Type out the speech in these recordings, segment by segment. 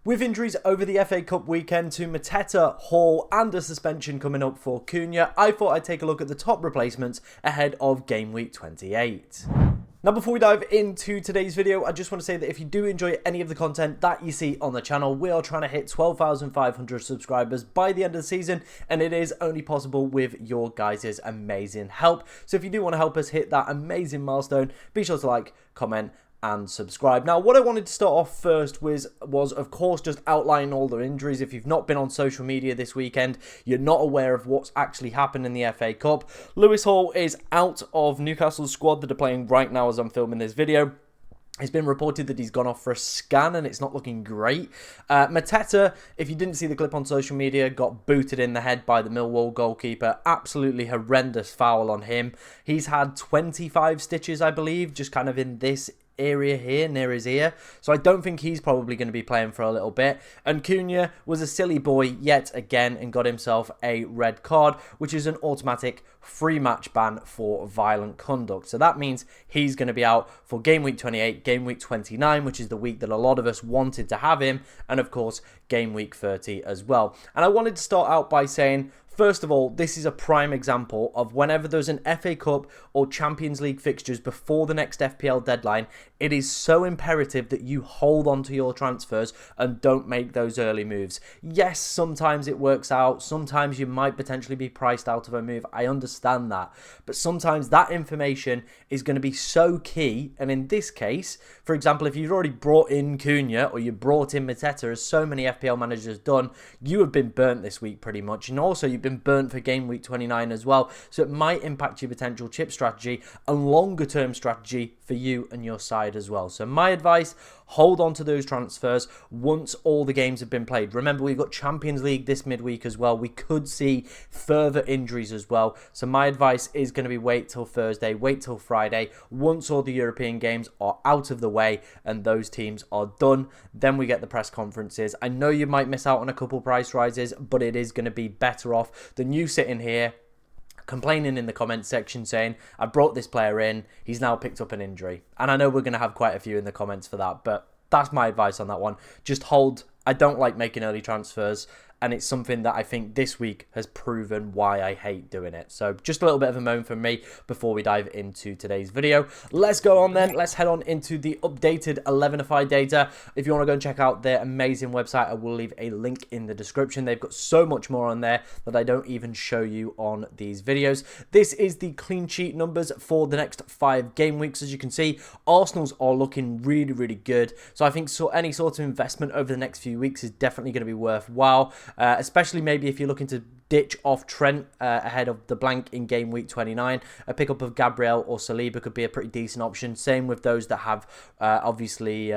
With injuries over the FA Cup weekend to Mateta, Hall and a suspension coming up for Cunha, I thought I'd take a look at the top replacements ahead of Game Week 28. Now before we dive into today's video, I just want to say that if you do enjoy any of the content that you see on the channel, we are trying to hit 12,500 subscribers by the end of the season, and it is only possible with your guys' amazing help. So if you do want to help us hit that amazing milestone, be sure to like, comment, and subscribe. Now, what I wanted to start off first was of course just outlining all the injuries. If you've not been on social media this weekend, you're not aware of what's actually happened in the FA Cup. Lewis Hall is out of Newcastle's squad that are playing right now as I'm filming this video. It's been reported that he's gone off for a scan and it's not looking great. Mateta, if you didn't see the clip on social media, got booted in the head by the Millwall goalkeeper. Absolutely horrendous foul on him. He's had 25 stitches, I believe, just kind of in this area here near his ear, so I don't think he's probably going to be playing for a little bit. And Cunha was a silly boy yet again and got himself a red card, which is an automatic free match ban for violent conduct. So that means he's going to be out for Game Week 28, Game Week 29, which is the week that a lot of us wanted to have him, and of course Game Week 30 as well. And I wanted to start out by saying, first of all, this is a prime example of whenever there's an FA Cup or Champions League fixtures before the next FPL deadline, it is so imperative that you hold on to your transfers and don't make those early moves. Yes, sometimes it works out. Sometimes you might potentially be priced out of a move. I understand that. But sometimes that information is going to be so key. And in this case, for example, if you've already brought in Cunha or you brought in Mateta, as so many FPL managers done, you have been burnt this week pretty much. And also you've been burnt for Game Week 29 as well, so it might impact your potential chip strategy and longer term strategy for you and your side as well. So my advice, hold on to those transfers once all the games have been played. Remember, we've got Champions League this midweek as well. We could see further injuries as well, so my advice is going to be wait till Thursday, wait till Friday, once all the European games are out of the way and those teams are done, then we get the press conferences. I know you might miss out on a couple price rises, but it is going to be better off than you sitting here complaining in the comments section saying, I brought this player in, he's now picked up an injury. And I know we're going to have quite a few in the comments for that, but that's my advice on that one. Just hold. I don't like making early transfers, and it's something that I think this week has proven why I hate doing it. So just a little bit of a moan from me before we dive into today's video. Let's go on then. Let's head on into the updated 11ify data. If you want to go and check out their amazing website, I will leave a link in the description. They've got so much more on there that I don't even show you on these videos. This is the clean sheet numbers for the next 5 game weeks. As you can see, Arsenal's are looking really, really good. So I think any sort of investment over the next few weeks is definitely going to be worthwhile. Especially maybe if you're looking to ditch off Trent ahead of the blank in Game Week 29. A pickup of Gabriel or Saliba could be a pretty decent option. Same with those that have obviously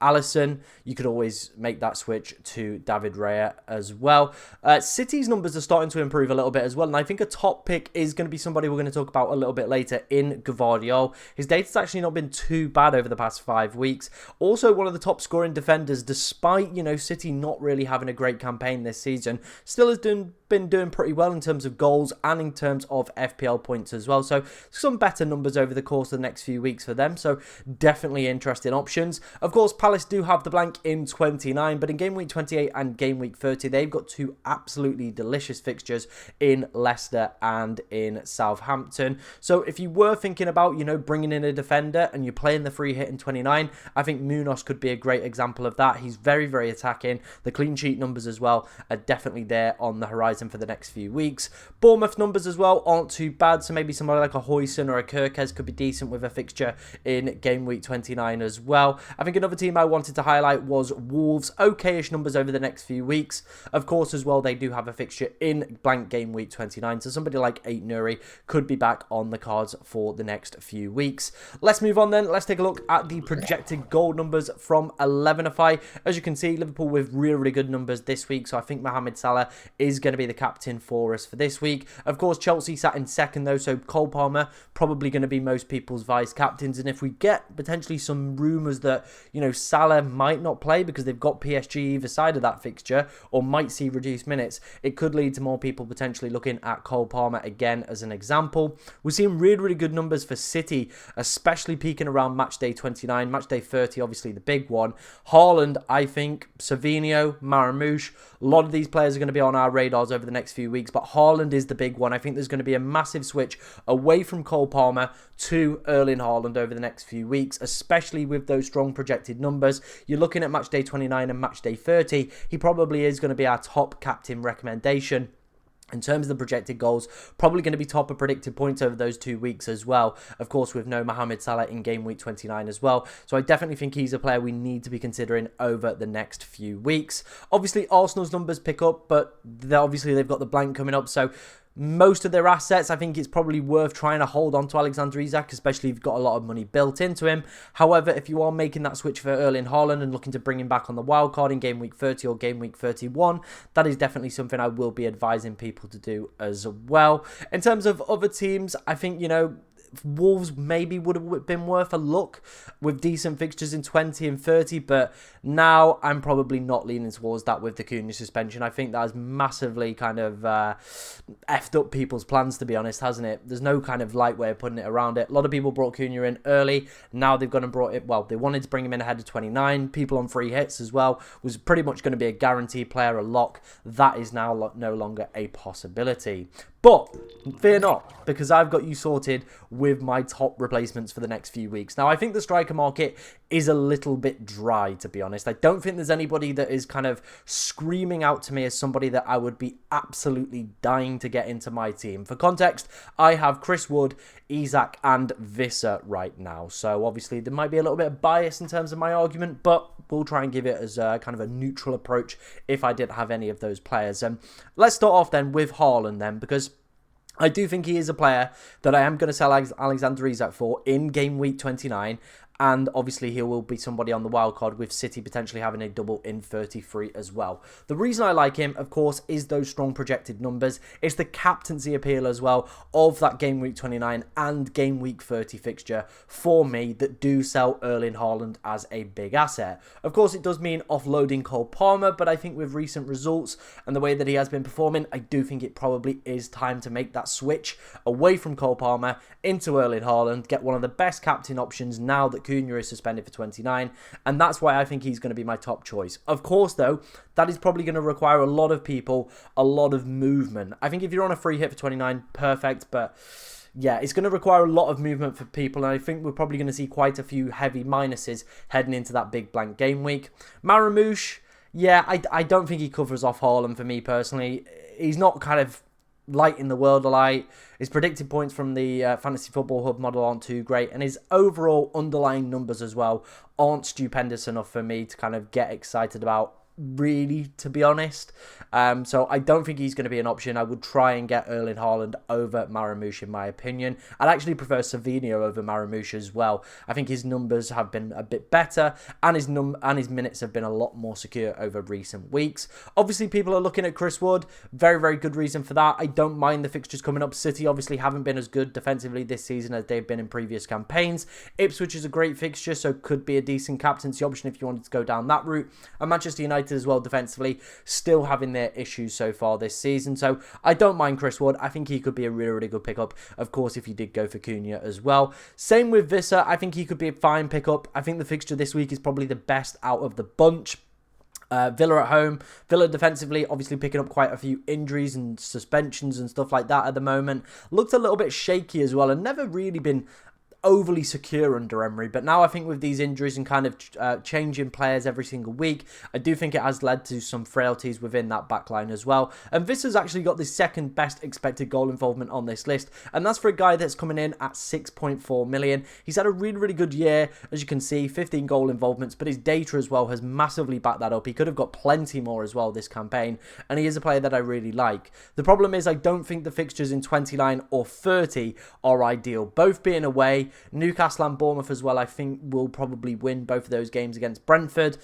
Alisson. You could always make that switch to David Raya as well. City's numbers are starting to improve a little bit as well, and I think a top pick is going to be somebody we're going to talk about a little bit later in Gvardiol. His data's actually not been too bad over the past 5 weeks. Also one of the top scoring defenders, despite, City not really having a great campaign this season, still has been doing pretty well in terms of goals and in terms of FPL points as well. So some better numbers over the course of the next few weeks for them. So definitely interesting options. Of course, Palace do have the blank in 29, but in Game Week 28 and Game Week 30, they've got 2 absolutely delicious fixtures in Leicester and in Southampton. So if you were thinking about, bringing in a defender and you're playing the free hit in 29, I think Munoz could be a great example of that. He's very, very attacking. The clean sheet numbers as well are definitely there on the horizon for the next few weeks. Bournemouth numbers as well aren't too bad, so maybe somebody like a Hoyson or a Kirkes could be decent with a fixture in Game Week 29 as well. I think another team I wanted to highlight was Wolves. Okay-ish numbers over the next few weeks. Of course, as well, they do have a fixture in blank Game Week 29, so somebody like Ait Nuri could be back on the cards for the next few weeks. Let's move on then. Let's take a look at the projected goal numbers from 11ify. As you can see, Liverpool with really, really good numbers this week, so I think Mohamed Salah is going to be the captain for us for this week. Of course, Chelsea sat in second though, so Cole Palmer probably going to be most people's vice captains, and if we get potentially some rumours that, Salah might not play because they've got PSG either side of that fixture, or might see reduced minutes, it could lead to more people potentially looking at Cole Palmer again as an example. We're seeing really, really good numbers for City, especially peaking around match day 29, match day 30, obviously the big one. Haaland, I think, Savinho, Marmoush, a lot of these players are going to be on our radars over the next few weeks, but Haaland is the big one. I think there's going to be a massive switch away from Cole Palmer to Erling Haaland over the next few weeks, especially with those strong projected numbers. You're looking at match day 29 and match day 30. He probably is going to be our top captain recommendation. In terms of the projected goals, probably going to be top of predicted points over those 2 weeks as well. Of course, with no Mohamed Salah in game week 29 as well. So I definitely think he's a player we need to be considering over the next few weeks. Obviously, Arsenal's numbers pick up, but obviously they've got the blank coming up. So most of their assets, I think it's probably worth trying to hold on to Alexander Isak, especially if you've got a lot of money built into him. However, if you are making that switch for Erling Haaland and looking to bring him back on the wildcard in game week 30 or game week 31, that is definitely something I will be advising people to do as well. In terms of other teams, I think, Wolves maybe would have been worth a look with decent fixtures in 20 and 30, but now I'm probably not leaning towards that with the Cunha suspension. I think that has massively kind of effed up people's plans, to be honest, hasn't it? There's no kind of light way of putting it around it. A lot of people brought Cunha in early. Now they've gone and brought it, well, they wanted to bring him in ahead of 29. People on free hits as well. Was pretty much going to be a guaranteed player, a lock. That is now no longer a possibility. But fear not, because I've got you sorted with my top replacements for the next few weeks. Now, I think the striker market is a little bit dry, to be honest. I don't think there's anybody that is kind of screaming out to me as somebody that I would be absolutely dying to get into my team. For context, I have Chris Wood, Isak and Visser right now. So obviously there might be a little bit of bias in terms of my argument, but we'll try and give it as a kind of a neutral approach if I did have any of those players. Let's start off then with Haaland then, because I do think he is a player that I am going to sell Alexander Isak for in game week 29. And obviously he will be somebody on the wildcard with City potentially having a double in 33 as well. The reason I like him, of course, is those strong projected numbers. It's the captaincy appeal as well of that game week 29 and game week 30 fixture for me that do sell Erling Haaland as a big asset. Of course, it does mean offloading Cole Palmer, but I think with recent results and the way that he has been performing, I do think it probably is time to make that switch away from Cole Palmer into Erling Haaland, get one of the best captain options now that Cunha is suspended for 29, and that's why I think he's going to be my top choice. Of course, though, that is probably going to require a lot of people, a lot of movement. I think if you're on a free hit for 29, perfect, but yeah, it's going to require a lot of movement for people, and I think we're probably going to see quite a few heavy minuses heading into that big blank game week. Marmoush, yeah, I don't think he covers off Haaland for me personally. He's not kind of lighting the world alight. His predicted points from the Fantasy Football Hub model aren't too great, and his overall underlying numbers as well aren't stupendous enough for me to kind of get excited about, really, to be honest. So I don't think he's going to be an option. I would try and get Erling Haaland over Marmoush in my opinion. I'd actually prefer Savinho over Marmoush as well. I think his numbers have been a bit better, and his minutes have been a lot more secure over recent weeks. Obviously, people are looking at Chris Wood. Very, very good reason for that. I don't mind the fixtures coming up. City obviously haven't been as good defensively this season as they've been in previous campaigns. Ipswich is a great fixture, so could be a decent captaincy option if you wanted to go down that route. And Manchester United as well defensively, still having their issues so far this season. So I don't mind Chris Wood. I think he could be a really, really good pickup, of course, if you did go for Cunha as well. Same with Visser. I think he could be a fine pickup. I think the fixture this week is probably the best out of the bunch. Villa at home. Villa defensively, obviously picking up quite a few injuries and suspensions and stuff like that at the moment. Looked a little bit shaky as well, and never really been overly secure under Emery, but now I think with these injuries and kind of changing players every single week, I do think it has led to some frailties within that backline as well. And Visser's actually got the second best expected goal involvement on this list, and that's for a guy that's coming in at 6.4 million. He's had a really, really good year, as you can see, 15 goal involvements, but his data as well has massively backed that up. He could have got plenty more as well this campaign, and he is a player that I really like. The problem is I don't think the fixtures in 29 or 30 are ideal, both being away. Newcastle and Bournemouth as well, I think will probably win both of those games against Brentford.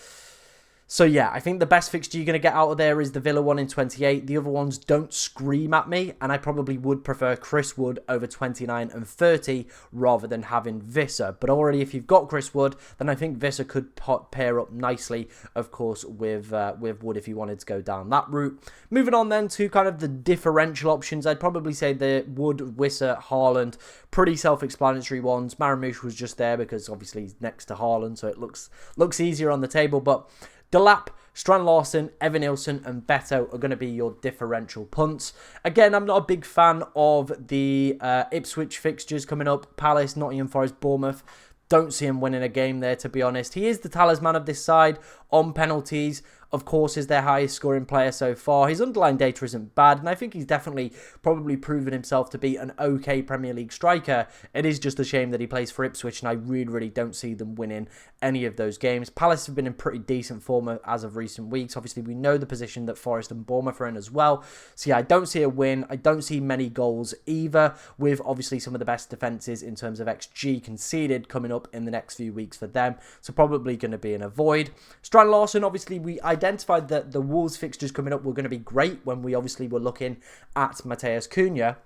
So yeah, I think the best fixture you're going to get out of there is the Villa one in 28. The other ones don't scream at me, and I probably would prefer Chris Wood over 29 and 30 rather than having Visser. But already if you've got Chris Wood, then I think Visser could pair up nicely, of course, with Wood if you wanted to go down that route. Moving on then to kind of the differential options, I'd probably say the Wood, Visser, Haaland, pretty self-explanatory ones. Marmoush was just there because obviously he's next to Haaland, so it looks easier on the table, but Delap, Strand Larsen, Evan Nilsson and Beto are going to be your differential punts. Again, I'm not a big fan of the Ipswich fixtures coming up. Palace, Nottingham Forest, Bournemouth. Don't see him winning a game there, to be honest. He is the talisman of this side on penalties. Of course, is their highest scoring player so far. His underlying data isn't bad, and I think he's definitely probably proven himself to be an okay Premier League striker. It is just a shame that he plays for Ipswich, and I really don't see them winning any of those games. Palace have been in pretty decent form as of recent weeks. Obviously, we know the position that Forest and Bournemouth are in as well. So yeah, I don't see a win. I don't see many goals either, with obviously some of the best defences in terms of XG conceded coming up in the next few weeks for them. So probably going to be an avoid. Strand Larsen, obviously, we identified that the Wolves fixtures coming up were going to be great when we obviously were looking at Mateus Cunha,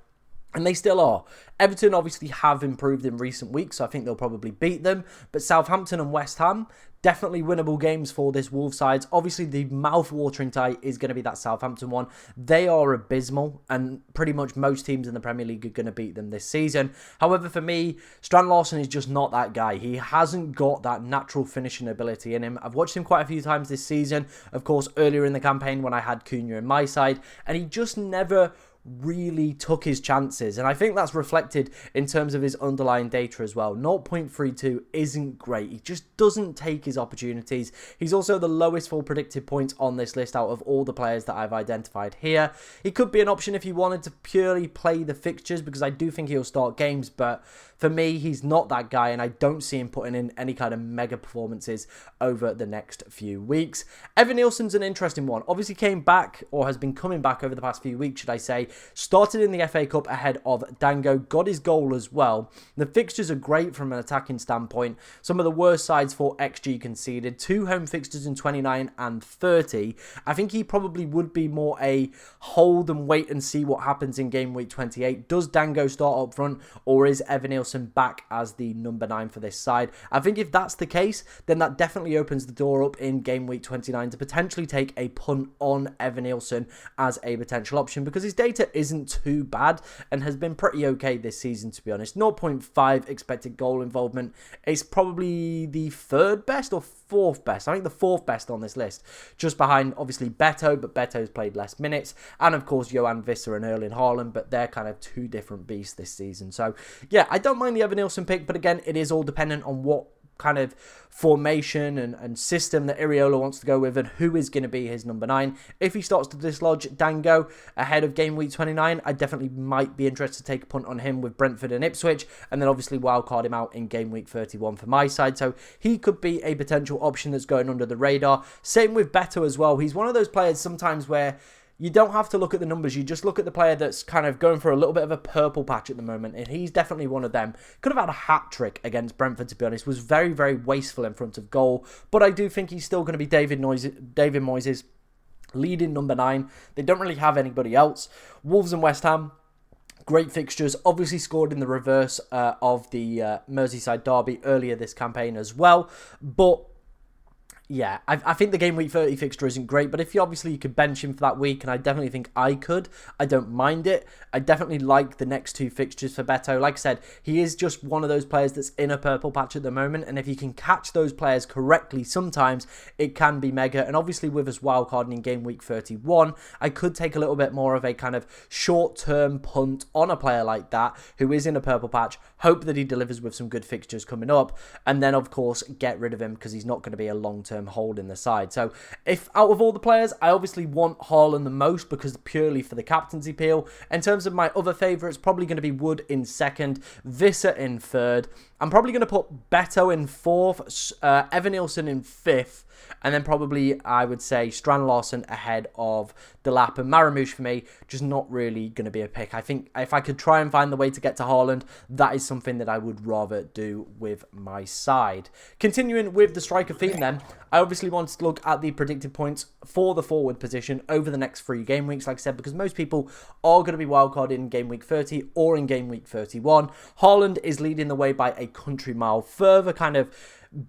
and they still are. Everton obviously have improved in recent weeks, so I think they'll probably beat them, but Southampton and West Ham, definitely winnable games for this Wolves side. Obviously, the mouth-watering tie is going to be that Southampton one. They are abysmal, and pretty much most teams in the Premier League are going to beat them this season. However, for me, Strand Larsen is just not that guy. He hasn't got that natural finishing ability in him. I've watched him quite a few times this season, of course, earlier in the campaign when I had Cunha in my side, and he just never really took his chances, and I think that's reflected in terms of his underlying data as well. 0.32 isn't great. He just doesn't take his opportunities. He's also the lowest for predicted points on this list out of all the players that I've identified here. He could be an option if you wanted to purely play the fixtures, because I do think he'll start games, but for me, he's not that guy, and I don't see him putting in any kind of mega performances over the next few weeks. Evan Nilsson's an interesting one. Obviously came back, or has been coming back over the past few weeks, should I say. Started in the FA Cup ahead of Dango, got his goal as well. The fixtures are great from an attacking standpoint. Some of the worst sides for XG conceded. 2 home fixtures in 29 and 30. I think he probably would be more a hold and wait and see what happens in game week 28. Does Dango start up front, or is Evan Nilsson back as the number 9 for this side? I think if that's the case, then that definitely opens the door up in game week 29 to potentially take a punt on Evan Nilsson as a potential option, because his data isn't too bad and has been pretty okay this season, to be honest. 0.5 expected goal involvement is probably the 3rd best or 4th best. I think the 4th best on this list, just behind obviously Beto, but Beto's played less minutes, and of course Johan Visser and Erling Haaland, but they're kind of 2 different beasts this season. So yeah, I don't mind the Evan Nilsson pick, but again, it is all dependent on what kind of formation and system that Iraola wants to go with, and who is going to be his number 9. If he starts to dislodge Dango ahead of game week 29, I definitely might be interested to take a punt on him with Brentford and Ipswich, and then obviously wildcard him out in game week 31 for my side. So he could be a potential option that's going under the radar. Same with Beto as well. He's one of those players sometimes where you don't have to look at the numbers. You just look at the player that's kind of going for a little bit of a purple patch at the moment, and he's definitely one of them. Could have had a hat-trick against Brentford, to be honest. Was very wasteful in front of goal, but I do think he's still going to be David Moyes' leading number 9. They don't really have anybody else. Wolves and West Ham, great fixtures. Obviously scored in the reverse of the Merseyside derby earlier this campaign as well, but yeah, I think the game week 30 fixture isn't great, but if you could bench him for that week, and I definitely think I could, I don't mind it. I definitely like the next 2 fixtures for Beto. Like I said, he is just one of those players that's in a purple patch at the moment, and if you can catch those players correctly, sometimes it can be mega. And obviously with us wildcarding in game week 31, I could take a little bit more of a kind of short-term punt on a player like that who is in a purple patch, hope that he delivers with some good fixtures coming up, and then of course get rid of him because he's not going to be a long-term hold in the side. So if out of all the players, I obviously want Haaland the most because purely for the captaincy appeal. In terms of my other favourites, probably going to be Wood in 2nd, Visser in 3rd. I'm probably going to put Beto in 4th, Evan Nielsen in 5th, and then probably, I would say, Strand Larsen ahead of Delap and Marmoush for me. Just not really going to be a pick. I think if I could try and find the way to get to Haaland, that is something that I would rather do with my side. Continuing with the striker theme then, I obviously wanted to look at the predicted points for the forward position over the next 3 game weeks, like I said, because most people are going to be wildcarded in game week 30 or in game week 31. Haaland is leading the way by a country mile, further kind of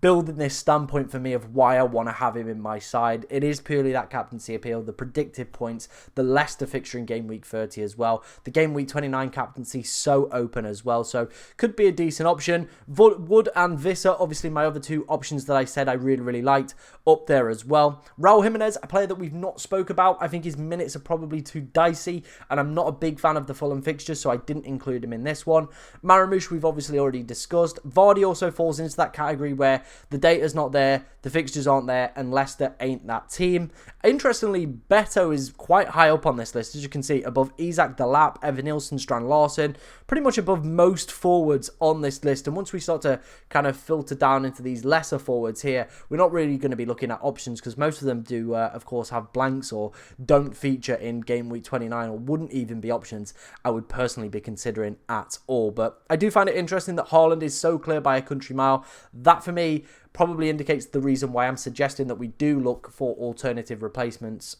building this standpoint for me of why I want to have him in my side. It is purely that captaincy appeal, the predicted points, the Leicester fixture in game week 30 as well. The game week 29 captaincy so open as well, so could be a decent option. Wood and Visser, obviously my other 2 options that I said I really liked, up there as well. Raul Jimenez, a player that we've not spoke about. I think his minutes are probably too dicey, and I'm not a big fan of the Fulham fixture, so I didn't include him in this one. Marmoush, we've obviously already discussed. Vardy also falls into that category where the data's not there, the fixtures aren't there, and Leicester ain't that team. Interestingly, Beto is quite high up on this list, as you can see, above Isak, Delap, Evan Nielsen, Strand Larsen, pretty much above most forwards on this list. And once we start to kind of filter down into these lesser forwards here, we're not really going to be looking at options, because most of them do, of course, have blanks or don't feature in game week 29, or wouldn't even be options I would personally be considering at all. But I do find it interesting that Haaland is so clear by a country mile. That, for me, probably indicates the reason why I'm suggesting that we do look for alternative replacements,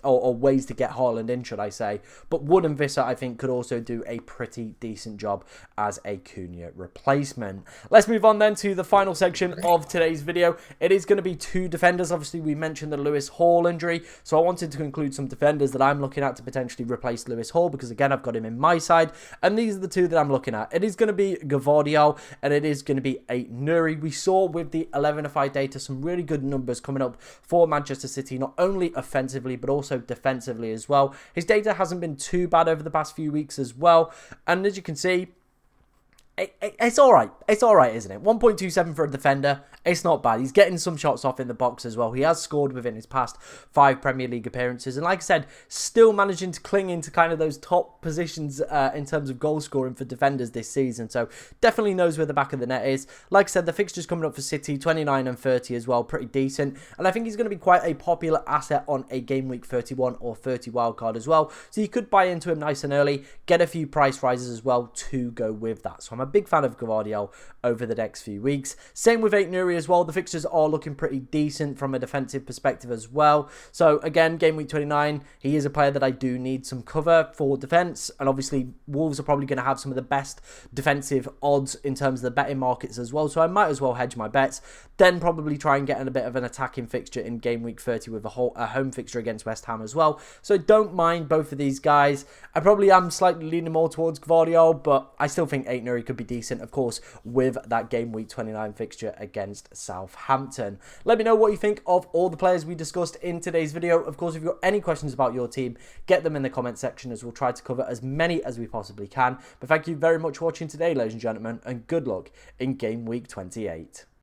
or ways to get Haaland in, should I say. But Wood and Visser, I think, could also do a pretty decent job as a Cunha replacement. Let's move on then to the final section of today's video. It is going to be 2 defenders. Obviously, we mentioned the Lewis Hall injury, so I wanted to include some defenders that I'm looking at to potentially replace Lewis Hall, because, again, I've got him in my side, and these are the 2 that I'm looking at. It is going to be Gavardiol, and it is going to be Aït-Nouri. We saw with the 11-5 data some really good numbers coming up for Manchester City, not only offensively, but also defensively as well. His data hasn't been too bad over the past few weeks as well, and as you can see, it's all right. It's all right, isn't it? 1.27 for a defender. It's not bad. He's getting some shots off in the box as well. He has scored within his past 5 Premier League appearances. And like I said, still managing to cling into kind of those top positions in terms of goal scoring for defenders this season. So definitely knows where the back of the net is. Like I said, the fixtures coming up for City, 29 and 30 as well. Pretty decent. And I think he's going to be quite a popular asset on a game week 31 or 30 wildcard as well. So you could buy into him nice and early. Get a few price rises as well to go with that. So I'm a big fan of Gavardiol over the next few weeks. Same with Aït-Nouri as well. The fixtures are looking pretty decent from a defensive perspective as well. So again, game week 29, he is a player that I do need some cover for defence. And obviously, Wolves are probably going to have some of the best defensive odds in terms of the betting markets as well. So I might as well hedge my bets. Then probably try and get in a bit of an attacking fixture in game week 30 with a home fixture against West Ham as well. So don't mind both of these guys. I probably am slightly leaning more towards Gavardiol, but I still think Aït-Nouri could be decent, of course, with that game week 29 fixture against Southampton. Let me know what you think of all the players we discussed in today's video. Of course, if you've got any questions about your team, get them in the comment section, as we'll try to cover as many as we possibly can. But thank you very much for watching today, ladies and gentlemen, and good luck in game week 28.